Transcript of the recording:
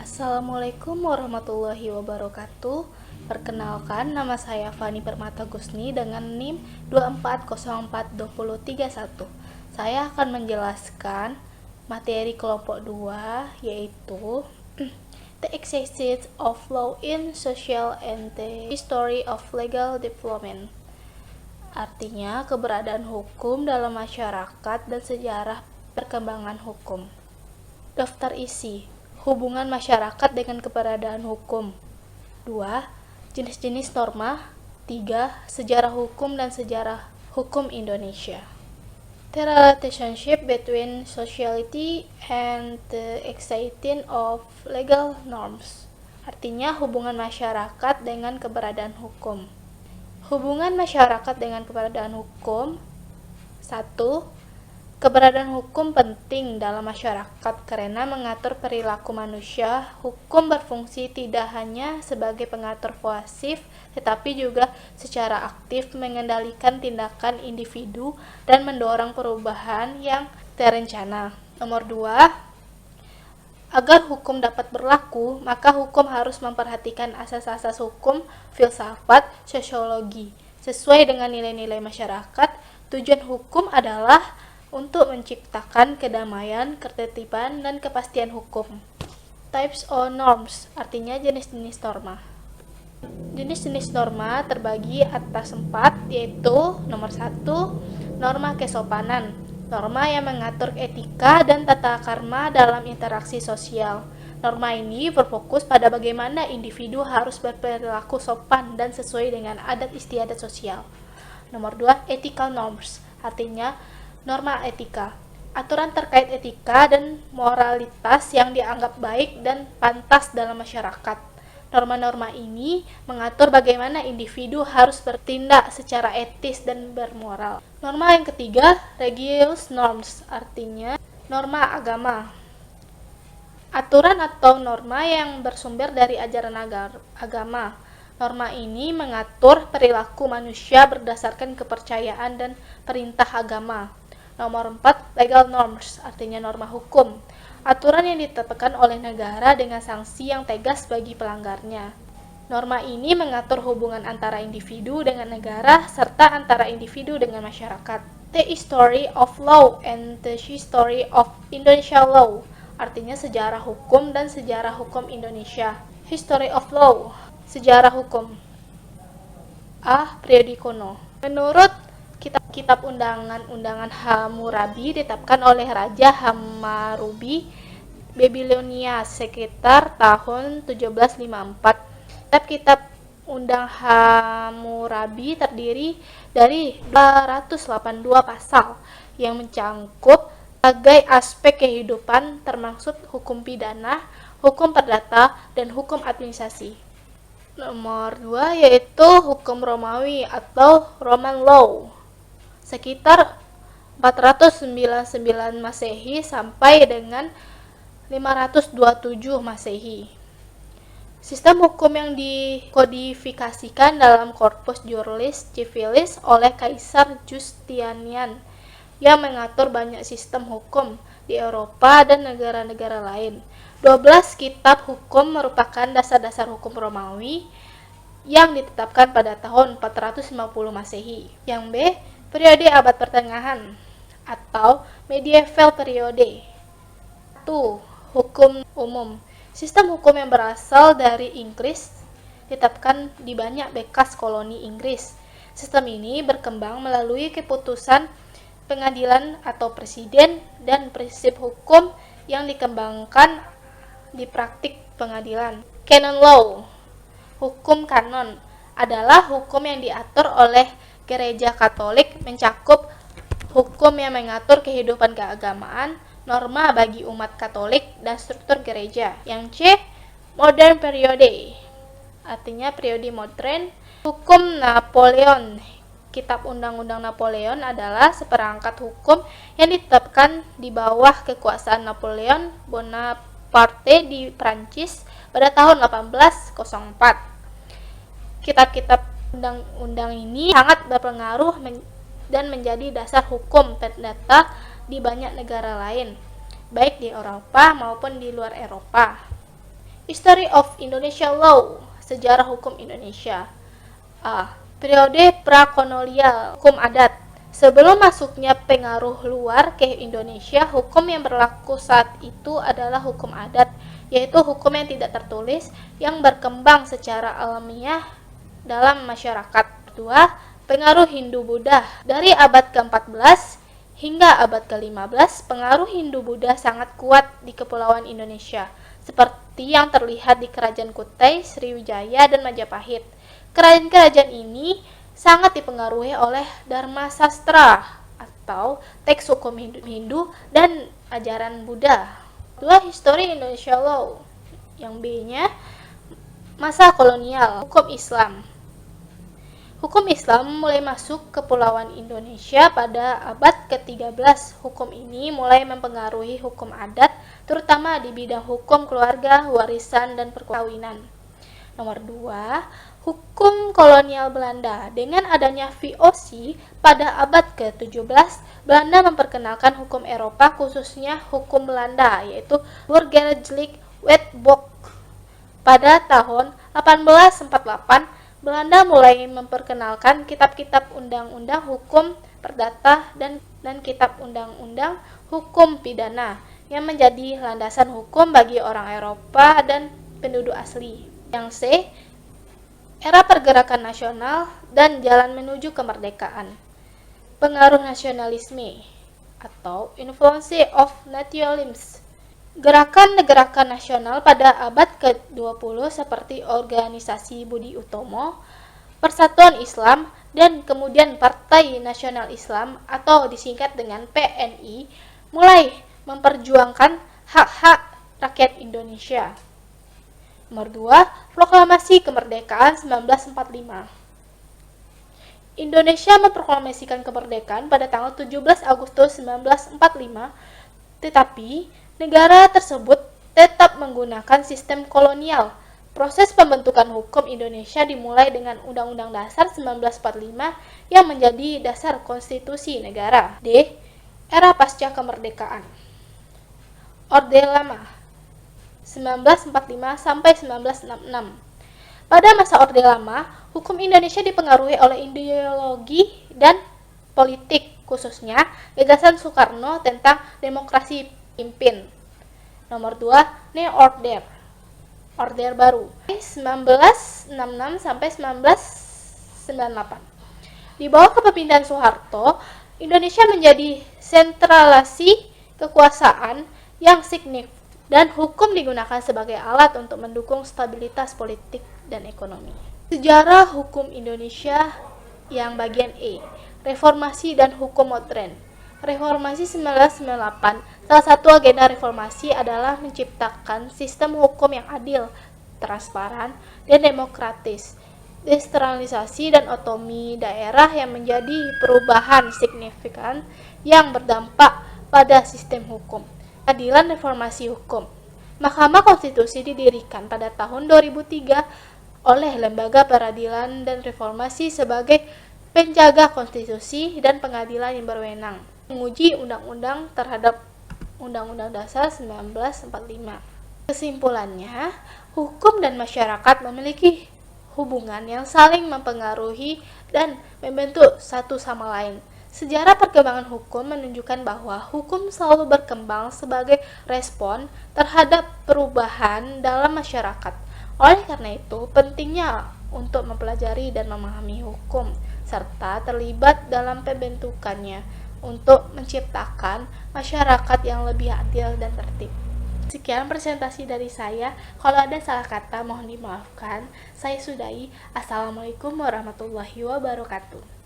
Assalamualaikum warahmatullahi wabarakatuh. Perkenalkan, nama saya Fani Permata Gusni dengan NIM 24042031. Saya akan menjelaskan materi kelompok 2, yaitu The Existence of Law in Social and the History of Legal Development. Artinya, keberadaan hukum dalam masyarakat dan sejarah perkembangan hukum. Daftar isi: hubungan masyarakat dengan keberadaan hukum. 2. Jenis-jenis norma. 3. Sejarah hukum dan sejarah hukum Indonesia. The relationship between sociality and the existence of legal norms. Artinya, hubungan masyarakat dengan keberadaan hukum. Hubungan masyarakat dengan keberadaan hukum. 1. Keberadaan hukum penting dalam masyarakat karena mengatur perilaku manusia. Hukum berfungsi tidak hanya sebagai pengatur pasif, tetapi juga secara aktif mengendalikan tindakan individu dan mendorong perubahan yang terencana. Nomor 2, agar hukum dapat berlaku, maka hukum harus memperhatikan asas-asas hukum, filsafat, sosiologi. Sesuai dengan nilai-nilai masyarakat, tujuan hukum adalah untuk menciptakan kedamaian, ketertiban, dan kepastian hukum. Types of norms, artinya jenis-jenis norma. Jenis-jenis norma terbagi atas 4, yaitu nomor 1, norma kesopanan. Norma yang mengatur etika dan tata krama dalam interaksi sosial. Norma ini berfokus pada bagaimana individu harus berperilaku sopan dan sesuai dengan adat istiadat sosial. Nomor 2, ethical norms, artinya norma etika, aturan terkait etika dan moralitas yang dianggap baik dan pantas dalam masyarakat. Norma-norma ini mengatur bagaimana individu harus bertindak secara etis dan bermoral. Norma yang ketiga, religious norms, artinya norma agama. Aturan atau norma yang bersumber dari ajaran agama. Norma ini mengatur perilaku manusia berdasarkan kepercayaan dan perintah agama. Nomor 4, legal norms, artinya norma hukum. Aturan yang ditetapkan oleh negara dengan sanksi yang tegas bagi pelanggarnya. Norma ini mengatur hubungan antara individu dengan negara serta antara individu dengan masyarakat. The history of law and the history of Indonesia law, artinya sejarah hukum dan sejarah hukum Indonesia. History of law, sejarah hukum. A. Periode kuno. Menurut Kitab Undangan Hammurabi ditetapkan oleh Raja Hammurabi Babilonia sekitar tahun 1754. Kitab Undang Hammurabi terdiri dari 282 pasal yang mencangkup berbagai aspek kehidupan termasuk hukum pidana, hukum perdata, dan hukum administrasi. Nomor 2 yaitu hukum Romawi atau Roman Law sekitar 499 Masehi sampai dengan 527 Masehi. Sistem hukum yang dikodifikasikan dalam Corpus Juris Civilis oleh Kaisar Justinian yang mengatur banyak sistem hukum di Eropa dan negara-negara lain. 12 kitab hukum merupakan dasar-dasar hukum Romawi yang ditetapkan pada tahun 450 Masehi. Yang B, periode abad pertengahan atau medieval periode. 1. Hukum umum. Sistem hukum yang berasal dari Inggris ditetapkan di banyak bekas koloni Inggris. Sistem ini berkembang melalui keputusan pengadilan atau presiden dan prinsip hukum yang dikembangkan di praktik pengadilan. Canon law, hukum kanon, adalah hukum yang diatur oleh Gereja Katolik, mencakup hukum yang mengatur kehidupan keagamaan, norma bagi umat Katolik, dan struktur gereja. Yang C, modern periode, artinya periode modern. Hukum Napoleon. Kitab Undang-Undang Napoleon adalah seperangkat hukum yang ditetapkan di bawah kekuasaan Napoleon Bonaparte di Prancis pada tahun 1804. Kitab-kitab undang-undang ini sangat berpengaruh dan menjadi dasar hukum perdata di banyak negara lain, baik di Eropa maupun di luar Eropa. History of Indonesia Law, sejarah hukum Indonesia. A. Periode prakolonial, hukum adat. Sebelum masuknya pengaruh luar ke Indonesia, hukum yang berlaku saat itu adalah hukum adat, yaitu hukum yang tidak tertulis yang berkembang secara alamiah dalam masyarakat. 2. Pengaruh Hindu-Buddha. Dari abad ke-14 hingga abad ke-15, pengaruh Hindu-Buddha sangat kuat di Kepulauan Indonesia, seperti yang terlihat di Kerajaan Kutai, Sriwijaya, dan Majapahit. Kerajaan-kerajaan ini sangat dipengaruhi oleh Dharma Sastra atau teks hukum Hindu dan ajaran Buddha. 2. History Indonesia Law. Yang B-nya masa kolonial, hukum Islam. Hukum Islam mulai masuk ke Kepulauan Indonesia pada abad ke-13. Hukum ini mulai mempengaruhi hukum adat, terutama di bidang hukum keluarga, warisan, dan perkawinan. Nomor 2, hukum kolonial Belanda. Dengan adanya VOC pada abad ke-17, Belanda memperkenalkan hukum Eropa, khususnya hukum Belanda, yaitu Burgerlijk Wetboek. Pada tahun 1848, Belanda mulai memperkenalkan kitab-kitab undang-undang hukum perdata dan kitab undang-undang hukum pidana yang menjadi landasan hukum bagi orang Eropa dan penduduk asli. Yang C, era pergerakan nasional dan jalan menuju kemerdekaan. Pengaruh nasionalisme atau influence of nationalism. Gerakan-gerakan nasional pada abad ke-20 seperti Organisasi Budi Utomo, Persatuan Islam, dan kemudian Partai Nasional Islam atau disingkat dengan PNI mulai memperjuangkan hak-hak rakyat Indonesia. Nomor 2, Proklamasi Kemerdekaan 1945. Indonesia memproklamasikan kemerdekaan pada tanggal 17 Agustus 1945, tetapi negara tersebut tetap menggunakan sistem kolonial. Proses pembentukan hukum Indonesia dimulai dengan Undang-Undang Dasar 1945 yang menjadi dasar konstitusi negara. D. Era pasca kemerdekaan. Orde Lama 1945 sampai 1966. Pada masa Orde Lama, hukum Indonesia dipengaruhi oleh ideologi dan politik, khususnya gagasan Soekarno tentang demokrasi pimpin. Nomor 2, New Order. Order baru. 1966 sampai 1998. Di bawah kepemimpinan Soeharto, Indonesia menjadi sentralisasi kekuasaan yang signifikan dan hukum digunakan sebagai alat untuk mendukung stabilitas politik dan ekonomi. Sejarah hukum Indonesia yang bagian E, reformasi dan hukum modern. Reformasi 1998, salah satu agenda reformasi adalah menciptakan sistem hukum yang adil, transparan, dan demokratis. Desentralisasi dan otonomi daerah yang menjadi perubahan signifikan yang berdampak pada sistem hukum. Keadilan reformasi hukum. Mahkamah Konstitusi didirikan pada tahun 2003 oleh Lembaga Peradilan dan Reformasi sebagai penjaga konstitusi dan pengadilan yang berwenang menguji undang-undang terhadap Undang-Undang Dasar 1945. Kesimpulannya, hukum dan masyarakat memiliki hubungan yang saling mempengaruhi dan membentuk satu sama lain. Sejarah perkembangan hukum menunjukkan bahwa hukum selalu berkembang sebagai respon terhadap perubahan dalam masyarakat. Oleh karena itu, pentingnya untuk mempelajari dan memahami hukum serta terlibat dalam pembentukannya untuk menciptakan masyarakat yang lebih adil dan tertib. Sekian presentasi dari saya. Kalau ada salah kata mohon dimaafkan. Saya sudahi. Assalamualaikum warahmatullahi wabarakatuh.